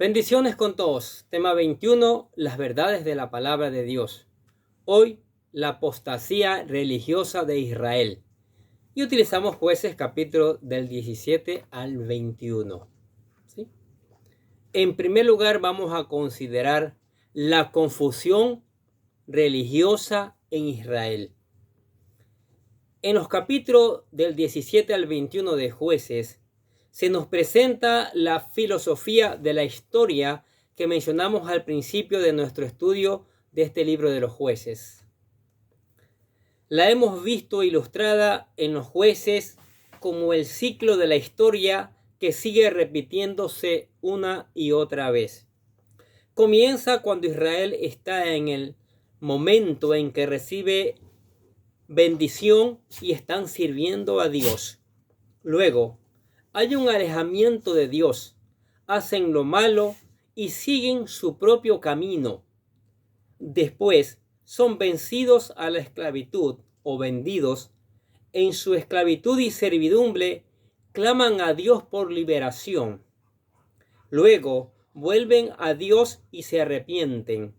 Bendiciones con todos. Tema 21, las verdades de la palabra de Dios. Hoy, la apostasía religiosa de Israel. Y utilizamos Jueces capítulo del 17 al 21. ¿Sí? En primer lugar, vamos a considerar la confusión religiosa en Israel. En los capítulos del 17 al 21 de Jueces, se nos presenta la filosofía de la historia que mencionamos al principio de nuestro estudio de este libro de los Jueces. La hemos visto ilustrada en los Jueces como el ciclo de la historia que sigue repitiéndose una y otra vez. Comienza cuando Israel está en el momento en que recibe bendición y están sirviendo a Dios. Luego, hay un alejamiento de Dios, hacen lo malo y siguen su propio camino. Después son vencidos a la esclavitud o vendidos. En su esclavitud y servidumbre claman a Dios por liberación. Luego vuelven a Dios y se arrepienten.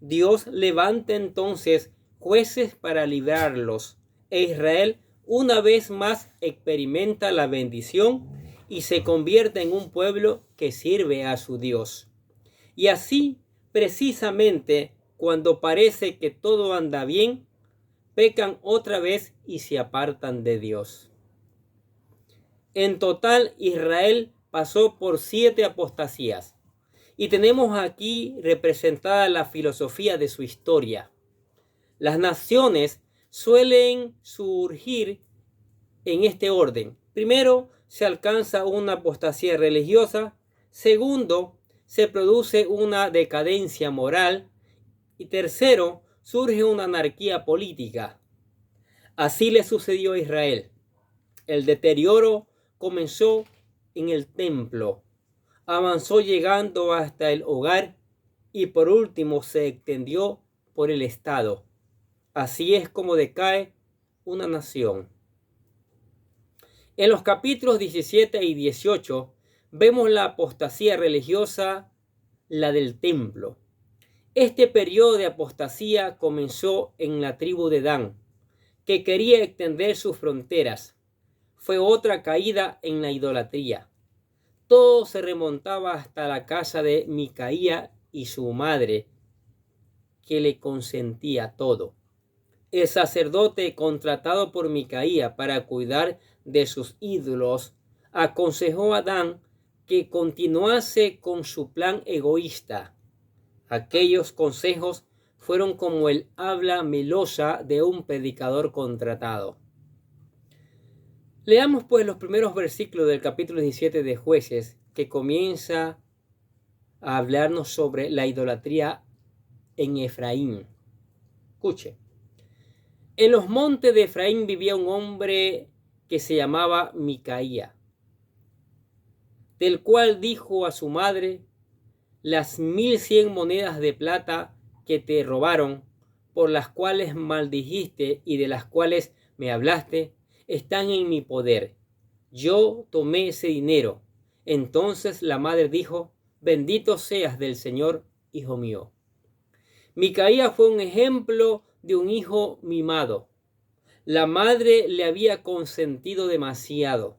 Dios levanta entonces jueces para librarlos, e Israel una vez más experimenta la bendición y se convierte en un pueblo que sirve a su Dios. Y así, precisamente, cuando parece que todo anda bien, pecan otra vez y se apartan de Dios. En total, Israel pasó por 7 apostasías. Y tenemos aquí representada la filosofía de su historia. Las naciones suelen surgir en este orden. Primero, se alcanza una apostasía religiosa. Segundo, se produce una decadencia moral. Y tercero, surge una anarquía política. Así le sucedió a Israel. El deterioro comenzó en el templo, avanzó llegando hasta el hogar y por último se extendió por el Estado. Así es como decae una nación. En los capítulos 17 y 18 vemos la apostasía religiosa, la del templo. Este periodo de apostasía comenzó en la tribu de Dan, que quería extender sus fronteras. Fue otra caída en la idolatría. Todo se remontaba hasta la casa de Micaía y su madre, que le consentía todo. El sacerdote contratado por Micaía para cuidar de sus ídolos aconsejó a Dan que continuase con su plan egoísta. Aquellos consejos fueron como el habla melosa de un predicador contratado. Leamos pues los primeros versículos del capítulo 17 de Jueces, que comienza a hablarnos sobre la idolatría en Efraín. Escuche. En los montes de Efraín vivía un hombre que se llamaba Micaía, del cual dijo a su madre: las 1100 monedas de plata que te robaron, por las cuales maldijiste y de las cuales me hablaste, están en mi poder. Yo tomé ese dinero. Entonces la madre dijo: bendito seas del Señor, hijo mío. Micaía fue un ejemplo de un hijo mimado. La madre le había consentido demasiado.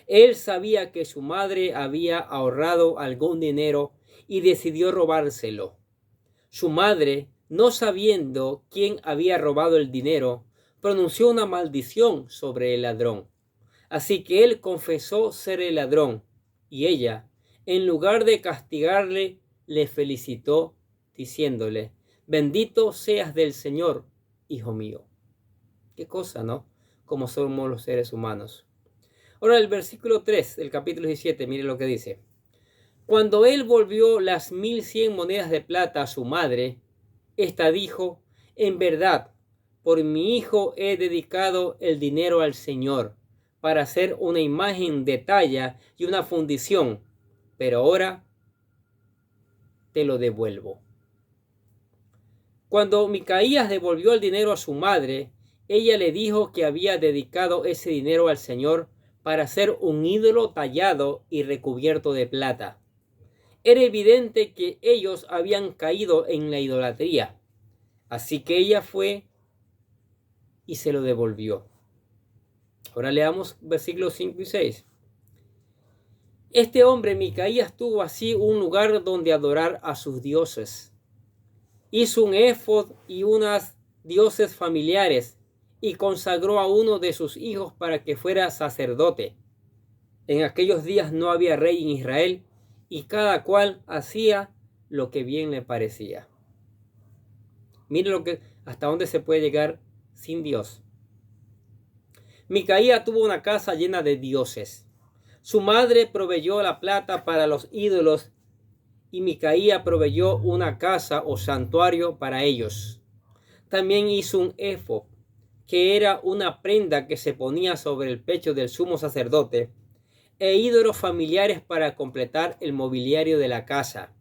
Él sabía que su madre había ahorrado algún dinero y decidió robárselo. Su madre, no sabiendo quién había robado el dinero, pronunció una maldición sobre el ladrón. Así que él confesó ser el ladrón, y ella, en lugar de castigarle, le felicitó, diciéndole: bendito seas del Señor, hijo mío. Qué cosa, ¿no? Como somos los seres humanos. Ahora el versículo 3 del capítulo 17, mire lo que dice. Cuando él volvió las 1100 monedas de plata a su madre, ésta dijo: en verdad, por mi hijo he dedicado el dinero al Señor, para hacer una imagen de talla y una fundición, pero ahora te lo devuelvo. Cuando Micaías devolvió el dinero a su madre, ella le dijo que había dedicado ese dinero al Señor para hacer un ídolo tallado y recubierto de plata. Era evidente que ellos habían caído en la idolatría. Así que ella fue y se lo devolvió. Ahora leamos versículos 5 y 6. Este hombre, Micaías, tuvo así un lugar donde adorar a sus dioses. Hizo un éfod y unas dioses familiares y consagró a uno de sus hijos para que fuera sacerdote. En aquellos días no había rey en Israel y cada cual hacía lo que bien le parecía. Miren hasta dónde se puede llegar sin Dios. Micaía tuvo una casa llena de dioses. Su madre proveyó la plata para los ídolos y Micaía proveyó una casa o santuario para ellos. También hizo un éfod, que era una prenda que se ponía sobre el pecho del sumo sacerdote, e ídolos familiares para completar el mobiliario de la casa.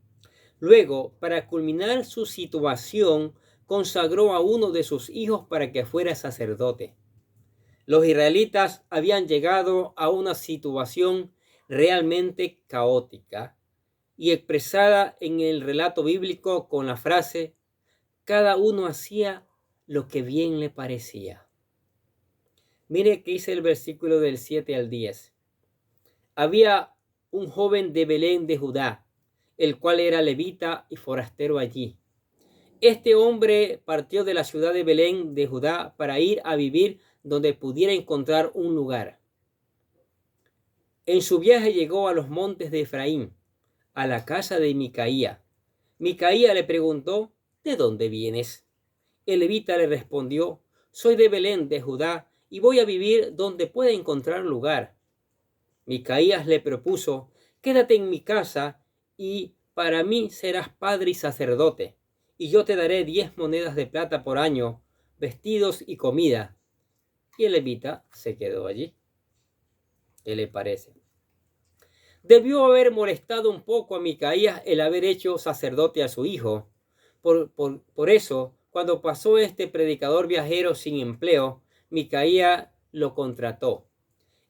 Luego, para culminar su situación, consagró a uno de sus hijos para que fuera sacerdote. Los israelitas habían llegado a una situación realmente caótica y expresada en el relato bíblico con la frase: cada uno hacía lo que bien le parecía. Mire qué dice el versículo del 7 al 10. Había un joven de Belén de Judá, el cual era levita y forastero allí. Este hombre partió de la ciudad de Belén de Judá para ir a vivir donde pudiera encontrar un lugar. En su viaje llegó a los montes de Efraín, a la casa de Micaía. Micaía le preguntó: ¿de dónde vienes? El levita le respondió: soy de Belén de Judá y voy a vivir donde pueda encontrar lugar. Micaías le propuso: quédate en mi casa y para mí serás padre y sacerdote, y yo te daré 10 monedas de plata por año, vestidos y comida. Y el levita se quedó allí. ¿Qué le parece? Debió haber molestado un poco a Micaías el haber hecho sacerdote a su hijo. Por eso, cuando pasó este predicador viajero sin empleo, Micaías lo contrató.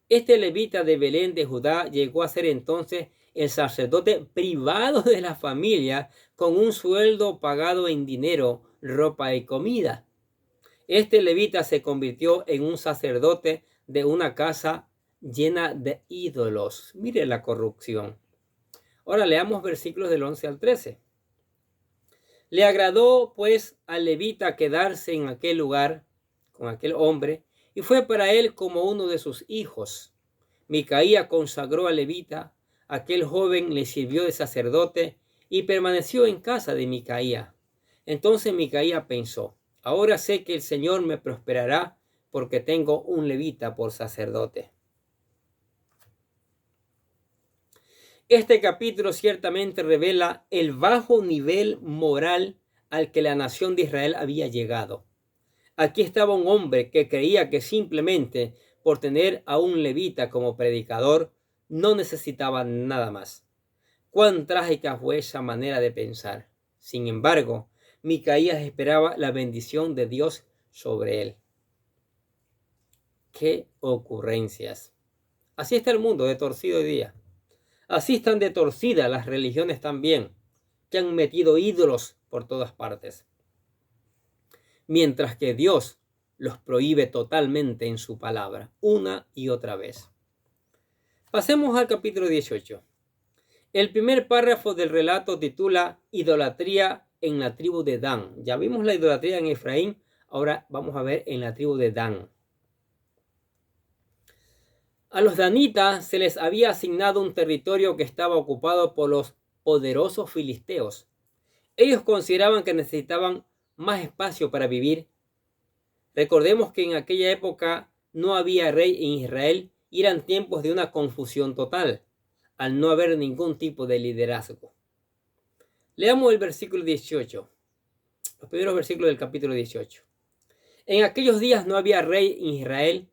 Este levita de Belén de Judá llegó a ser entonces el sacerdote privado de la familia, con un sueldo pagado en dinero, ropa y comida. Este levita se convirtió en un sacerdote de una casa llena de ídolos. Mire la corrupción. Ahora leamos versículos del 11 al 13. Le agradó pues al levita quedarse en aquel lugar con aquel hombre, y fue para él como uno de sus hijos. Micaía consagró al levita, aquel joven le sirvió de sacerdote y permaneció en casa de Micaía. Entonces Micaía pensó: ahora sé que el Señor me prosperará porque tengo un levita por sacerdote. Este capítulo ciertamente revela el bajo nivel moral al que la nación de Israel había llegado. Aquí estaba un hombre que creía que simplemente por tener a un levita como predicador no necesitaba nada más. Cuán trágica fue esa manera de pensar. Sin embargo, Micaías esperaba la bendición de Dios sobre él. ¡Qué ocurrencias! Así está el mundo de torcido hoy día. Así están de torcidas las religiones también, que han metido ídolos por todas partes. Mientras que Dios los prohíbe totalmente en su palabra, una y otra vez. Pasemos al capítulo 18. El primer párrafo del relato titula Idolatría en la tribu de Dan. Ya vimos la idolatría en Efraín, ahora vamos a ver en la tribu de Dan. A los danitas se les había asignado un territorio que estaba ocupado por los poderosos filisteos. Ellos consideraban que necesitaban más espacio para vivir. Recordemos que en aquella época no había rey en Israel y eran tiempos de una confusión total, al no haber ningún tipo de liderazgo. Leamos el versículo 18, los primeros versículos del capítulo 18. En aquellos días no había rey en Israel.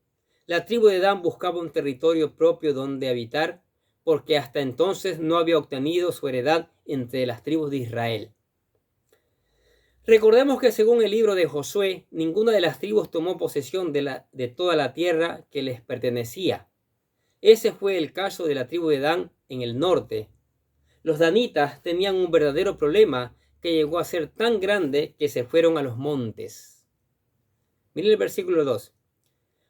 La tribu de Dan buscaba un territorio propio donde habitar, porque hasta entonces no había obtenido su heredad entre las tribus de Israel. Recordemos que según el libro de Josué, ninguna de las tribus tomó posesión de toda la tierra que les pertenecía. Ese fue el caso de la tribu de Dan en el norte. Los danitas tenían un verdadero problema que llegó a ser tan grande que se fueron a los montes. Miren el versículo 2.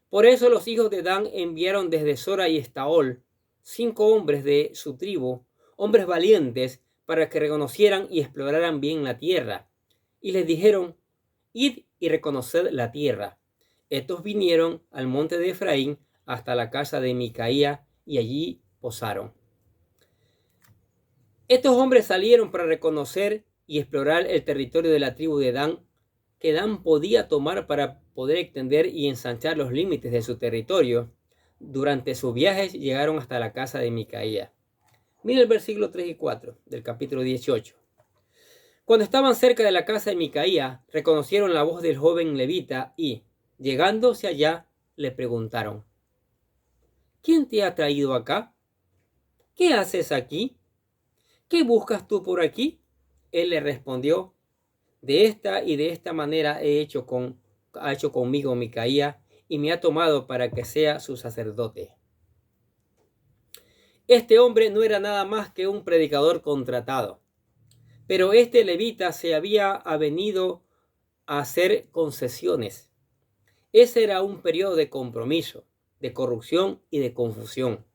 Por eso los hijos de Dan enviaron desde Sora y Estaol 5 hombres de su tribu, hombres valientes, para que reconocieran y exploraran bien la tierra. Y les dijeron: id y reconoced la tierra. Estos vinieron al monte de Efraín hasta la casa de Micaía y allí posaron. Estos hombres salieron para reconocer y explorar el territorio de la tribu de Dan, que Dan podía tomar para poder extender y ensanchar los límites de su territorio. Durante sus viajes llegaron hasta la casa de Micaía. Mira el versículo 3 y 4 del capítulo 18. Cuando estaban cerca de la casa de Micaía, reconocieron la voz del joven levita y, llegándose allá, le preguntaron: ¿quién te ha traído acá? ¿Qué haces aquí? ¿Qué buscas tú por aquí? Él le respondió: de esta y de esta manera ha hecho conmigo Micaía, y me ha tomado para que sea su sacerdote. Este hombre no era nada más que un predicador contratado, pero este levita se había avenido a hacer concesiones. Ese era un periodo de compromiso, de corrupción y de confusión,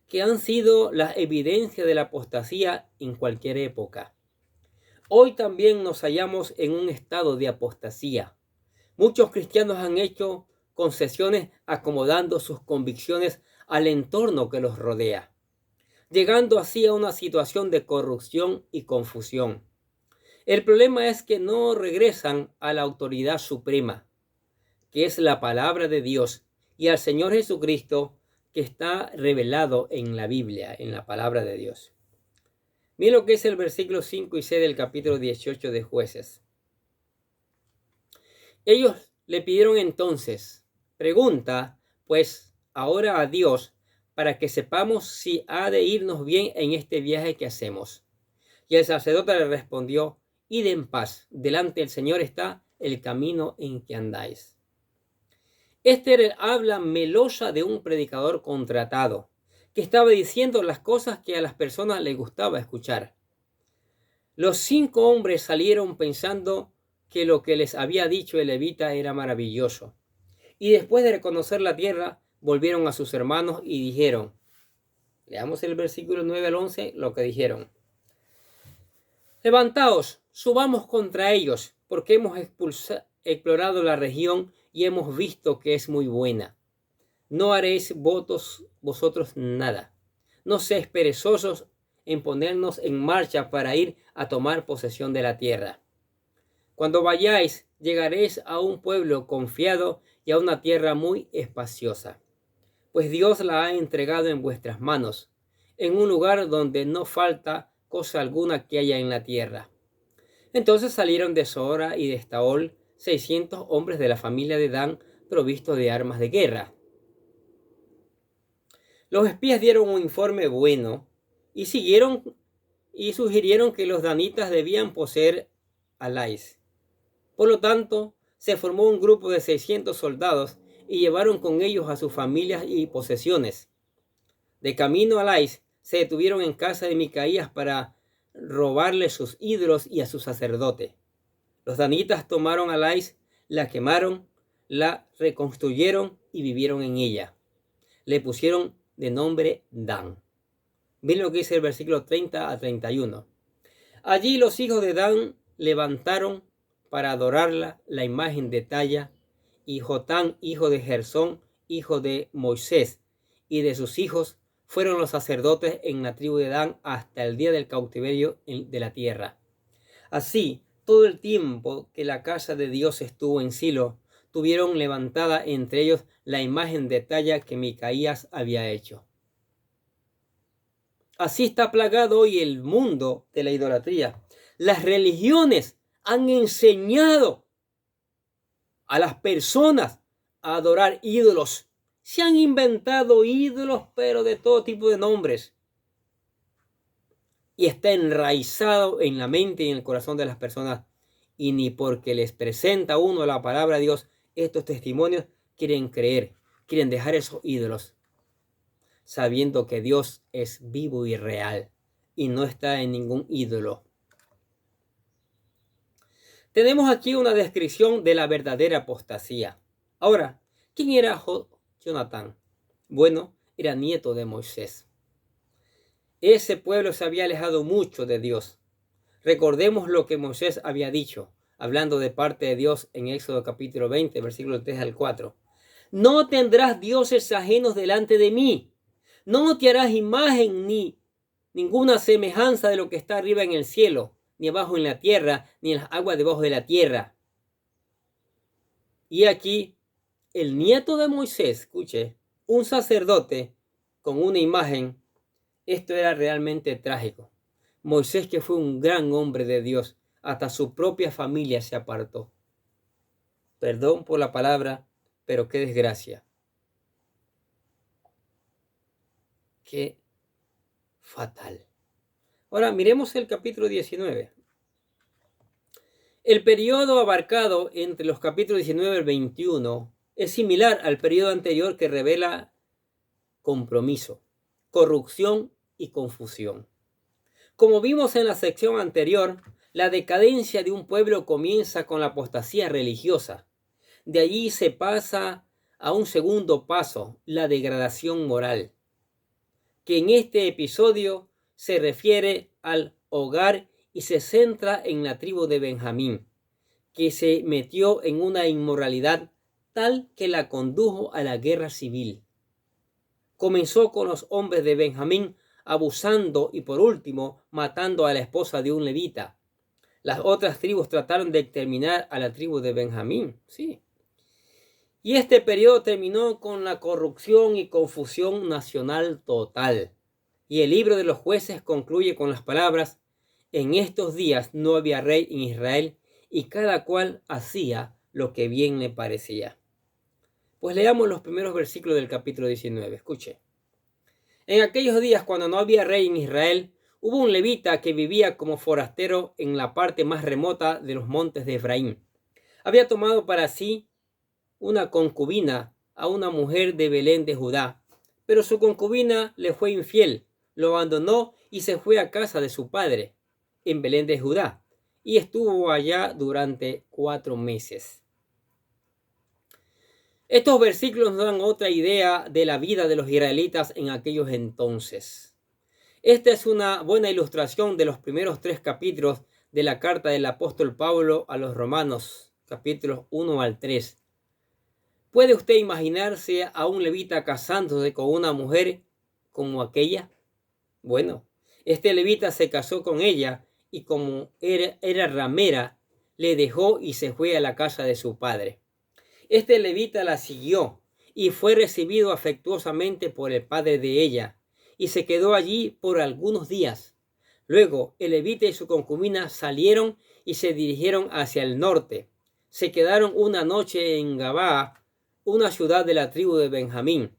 que han sido la evidencia de la apostasía en cualquier época. Hoy también nos hallamos en un estado de apostasía. Muchos cristianos han hecho concesiones acomodando sus convicciones al entorno que los rodea, llegando así a una situación de corrupción y confusión. El problema es que no regresan a la autoridad suprema, que es la palabra de Dios, y al Señor Jesucristo, que está revelado en la Biblia, en la palabra de Dios. Miren lo que es el versículo 5 y 6 del capítulo 18 de Jueces. Ellos le pidieron entonces: pregunta pues ahora a Dios para que sepamos si ha de irnos bien en este viaje que hacemos. Y el sacerdote le respondió: id en paz, delante del Señor está el camino en que andáis. Este habla melosa de un predicador contratado, que estaba diciendo las cosas que a las personas les gustaba escuchar. Los 5 hombres salieron pensando que lo que les había dicho el levita era maravilloso. Y después de reconocer la tierra, volvieron a sus hermanos y dijeron, leamos el versículo 9 al 11, lo que dijeron: levantaos, subamos contra ellos, porque hemos explorado la región y hemos visto que es muy buena. No haréis votos vosotros nada. No seáis perezosos en ponernos en marcha para ir a tomar posesión de la tierra. Cuando vayáis, llegaréis a un pueblo confiado y a una tierra muy espaciosa, pues Dios la ha entregado en vuestras manos, en un lugar donde no falta cosa alguna que haya en la tierra. Entonces salieron de Sora y de Estaol 600 hombres de la familia de Dan, provistos de armas de guerra. Los espías dieron un informe bueno y sugirieron que los danitas debían poseer a Lais. Por lo tanto, se formó un grupo de 600 soldados y llevaron con ellos a sus familias y posesiones. De camino a Lais, se detuvieron en casa de Micaías para robarle sus ídolos y a su sacerdote. Los danitas tomaron a Lais, la quemaron, la reconstruyeron y vivieron en ella. Le pusieron de nombre Dan. Miren lo que dice el versículo 30 a 31. Allí los hijos de Dan levantaron para adorarla la imagen de talla, y Jotán, hijo de Gersón, hijo de Moisés, y de sus hijos, fueron los sacerdotes en la tribu de Dan hasta el día del cautiverio de la tierra. Así, todo el tiempo que la casa de Dios estuvo en Silo, tuvieron levantada entre ellos la imagen de talla que Micaías había hecho. Así está plagado hoy el mundo de la idolatría. Las religiones han enseñado a las personas a adorar ídolos. Se han inventado ídolos, pero de todo tipo de nombres. Y está enraizado en la mente y en el corazón de las personas. Y ni porque les presenta uno la palabra de Dios, estos testimonios, quieren creer, quieren dejar esos ídolos, sabiendo que Dios es vivo y real. y no está en ningún ídolo. Tenemos aquí una descripción de la verdadera apostasía. Ahora, ¿quién era Jonatán? Bueno, era nieto de Moisés. Ese pueblo se había alejado mucho de Dios. Recordemos lo que Moisés había dicho, hablando de parte de Dios en Éxodo capítulo 20, versículo 3 al 4. No tendrás dioses ajenos delante de mí. No te harás imagen ni ninguna semejanza de lo que está arriba en el cielo, ni abajo en la tierra, ni en las aguas debajo de la tierra. Y aquí, el nieto de Moisés, escuche, un sacerdote con una imagen, esto era realmente trágico. Moisés, que fue un gran hombre de Dios, hasta su propia familia se apartó. Perdón por la palabra, pero qué desgracia. Qué fatal. Ahora miremos el capítulo 19. El periodo abarcado entre los capítulos 19 y 21 es similar al periodo anterior, que revela compromiso, corrupción y confusión. Como vimos en la sección anterior, la decadencia de un pueblo comienza con la apostasía religiosa. De allí se pasa a un segundo paso, la degradación moral, que en este episodio se refiere al hogar y se centra en la tribu de Benjamín, que se metió en una inmoralidad tal que la condujo a la guerra civil. Comenzó con los hombres de Benjamín abusando y por último matando a la esposa de un levita. Las otras tribus trataron de exterminar a la tribu de Benjamín, sí. Y este periodo terminó con la corrupción y confusión nacional total. Y el libro de los jueces concluye con las palabras: en estos días no había rey en Israel, y cada cual hacía lo que bien le parecía. Pues leamos los primeros versículos del capítulo 19. Escuche. En aquellos días, cuando no había rey en Israel, hubo un levita que vivía como forastero en la parte más remota de los montes de Efraín. Había tomado para sí una concubina, a una mujer de Belén de Judá, pero su concubina le fue infiel, lo abandonó y se fue a casa de su padre, en Belén de Judá, y estuvo allá durante 4 meses. Estos versículos nos dan otra idea de la vida de los israelitas en aquellos entonces. Esta es una buena ilustración de los primeros 3 capítulos de la carta del apóstol Pablo a los Romanos, capítulos 1 al 3. ¿Puede usted imaginarse a un levita casándose con una mujer como aquella? Bueno, este levita se casó con ella y como era ramera, le dejó y se fue a la casa de su padre. Este levita la siguió y fue recibido afectuosamente por el padre de ella, y se quedó allí por algunos días. Luego el levita y su concubina salieron y se dirigieron hacia el norte. Se quedaron una noche en Gabaa, una ciudad de la tribu de Benjamín.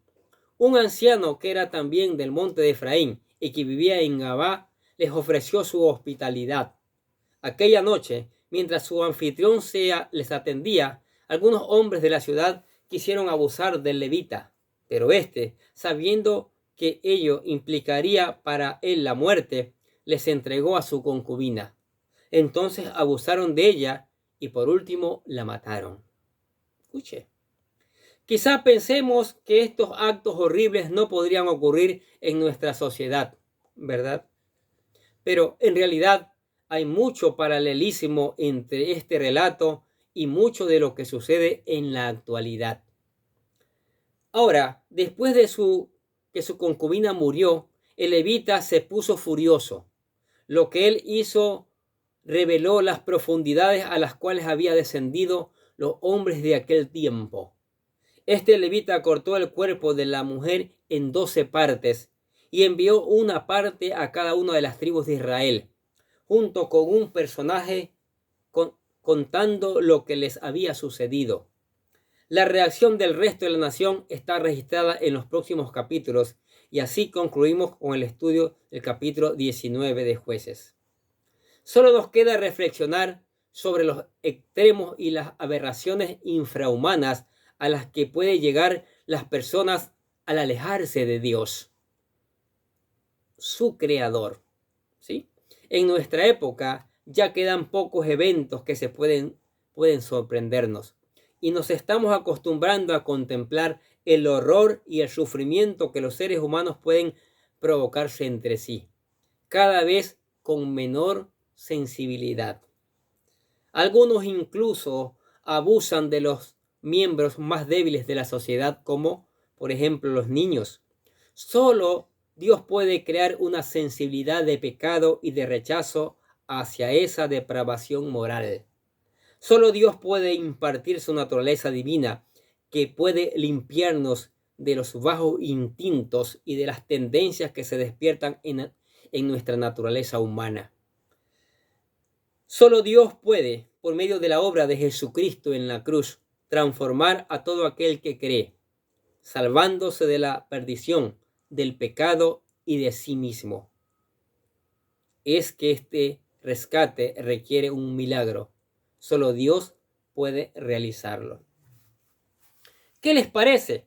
Un anciano que era también del monte de Efraín y que vivía en Gabaa les ofreció su hospitalidad. Aquella noche, mientras su anfitrión les atendía, algunos hombres de la ciudad quisieron abusar del levita, pero éste, sabiendo que ello implicaría para él la muerte, les entregó a su concubina. Entonces abusaron de ella y por último la mataron. Escuche. Quizá pensemos que estos actos horribles no podrían ocurrir en nuestra sociedad, ¿verdad? Pero en realidad hay mucho paralelismo entre este relato y mucho de lo que sucede en la actualidad. Ahora, después de que su concubina murió, el levita se puso furioso. Lo que él hizo reveló las profundidades a las cuales había descendido los hombres de aquel tiempo. Este levita cortó el cuerpo de la mujer en 12 partes y envió una parte a cada una de las tribus de Israel, junto con un personaje contando lo que les había sucedido. La reacción del resto de la nación está registrada en los próximos capítulos, y así concluimos con el estudio del capítulo 19 de Jueces. Solo nos queda reflexionar sobre los extremos y las aberraciones infrahumanas a las que puede llegar las personas al alejarse de Dios, su creador. ¿sí? En nuestra época ya quedan pocos eventos que pueden sorprendernos y nos estamos acostumbrando a contemplar el horror y el sufrimiento que los seres humanos pueden provocarse entre sí, cada vez con menor sensibilidad. Algunos incluso abusan de los miembros más débiles de la sociedad, como por ejemplo los niños. Solo Dios puede crear una sensibilidad de pecado y de rechazo hacia esa depravación moral. Solo Dios puede impartir su naturaleza divina, que puede limpiarnos de los bajos instintos y de las tendencias que se despiertan en nuestra naturaleza humana. Solo Dios puede, por medio de la obra de Jesucristo en la cruz, transformar a todo aquel que cree, salvándose de la perdición, del pecado y de sí mismo. Es que este rescate requiere un milagro. Solo Dios puede realizarlo. ¿Qué les parece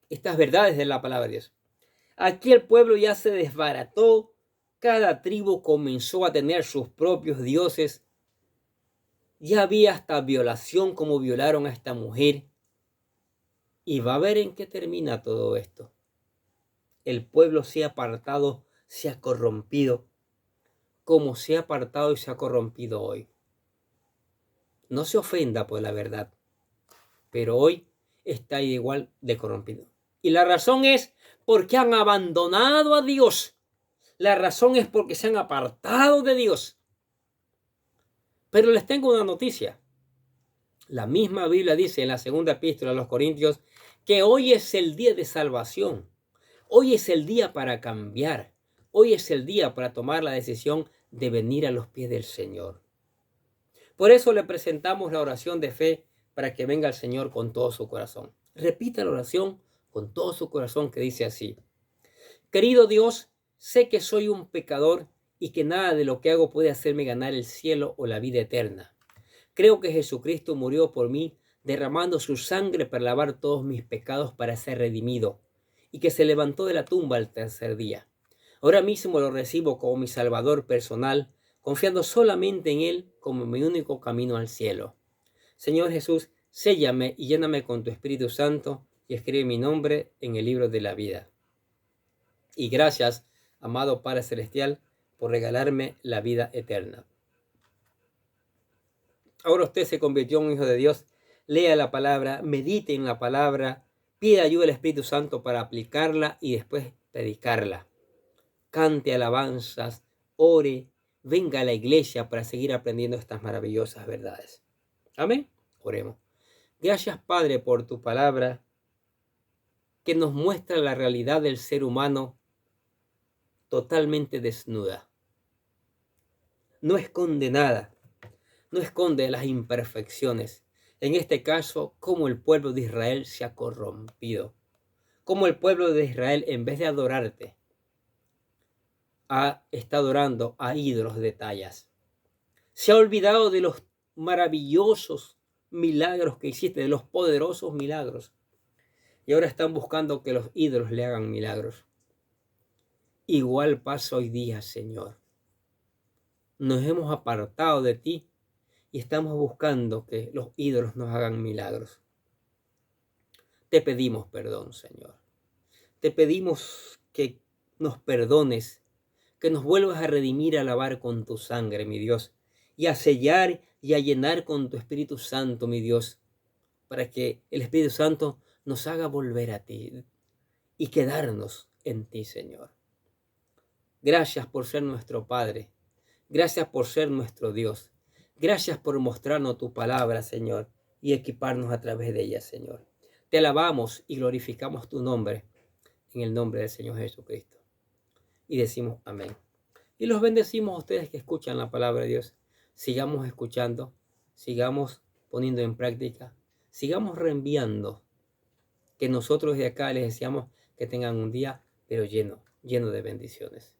estas verdades de la palabra de Dios? Aquí el pueblo ya se desbarató, cada tribu comenzó a tener sus propios dioses. Ya había hasta violación, como violaron a esta mujer. Y va a ver en qué termina todo esto. El pueblo se ha apartado, se ha corrompido, como se ha apartado y se ha corrompido hoy. No se ofenda por la verdad, pero hoy está igual de corrompido. Y la razón es porque han abandonado a Dios. La razón es porque se han apartado de Dios. Pero les tengo una noticia. La misma Biblia dice en la segunda epístola a los Corintios que hoy es el día de salvación. Hoy es el día para cambiar. Hoy es el día para tomar la decisión de venir a los pies del Señor. Por eso le presentamos la oración de fe para que venga el Señor con todo su corazón. Repita la oración con todo su corazón, que dice así: querido Dios, sé que soy un pecador y que nada de lo que hago puede hacerme ganar el cielo o la vida eterna. Creo que Jesucristo murió por mí, derramando su sangre para lavar todos mis pecados para ser redimido, y que se levantó de la tumba al tercer día. Ahora mismo lo recibo como mi Salvador personal, confiando solamente en Él como mi único camino al cielo. Señor Jesús, séllame y lléname con tu Espíritu Santo y escribe mi nombre en el libro de la vida. Y gracias, amado Padre Celestial, por regalarme la vida eterna. Ahora usted se convirtió en un hijo de Dios. Lea la palabra, medite en la palabra, pida ayuda al Espíritu Santo para aplicarla y después predicarla. Cante alabanzas, ore, venga a la iglesia para seguir aprendiendo estas maravillosas verdades. Amén. Oremos. Gracias, Padre, por tu palabra que nos muestra la realidad del ser humano totalmente desnuda. No esconde nada, no esconde las imperfecciones. En este caso, cómo el pueblo de Israel se ha corrompido. Cómo el pueblo de Israel, en vez de adorarte, está adorando a ídolos de tallas. Se ha olvidado de los maravillosos milagros que hiciste, de los poderosos milagros. Y ahora están buscando que los ídolos le hagan milagros. Igual pasa hoy día, Señor. Nos hemos apartado de ti y estamos buscando que los ídolos nos hagan milagros. Te pedimos perdón, Señor. Te pedimos que nos perdones, que nos vuelvas a redimir, a lavar con tu sangre, mi Dios, y a sellar y a llenar con tu Espíritu Santo, mi Dios, para que el Espíritu Santo nos haga volver a ti y quedarnos en ti, Señor. Gracias por ser nuestro Padre. Gracias por ser nuestro Dios. Gracias por mostrarnos tu palabra, Señor, y equiparnos a través de ella, Señor. Te alabamos y glorificamos tu nombre, en el nombre del Señor Jesucristo. Y decimos amén. Y los bendecimos a ustedes que escuchan la palabra de Dios. Sigamos escuchando, sigamos poniendo en práctica, sigamos reenviando. Que nosotros de acá les deseamos que tengan un día, pero lleno de bendiciones.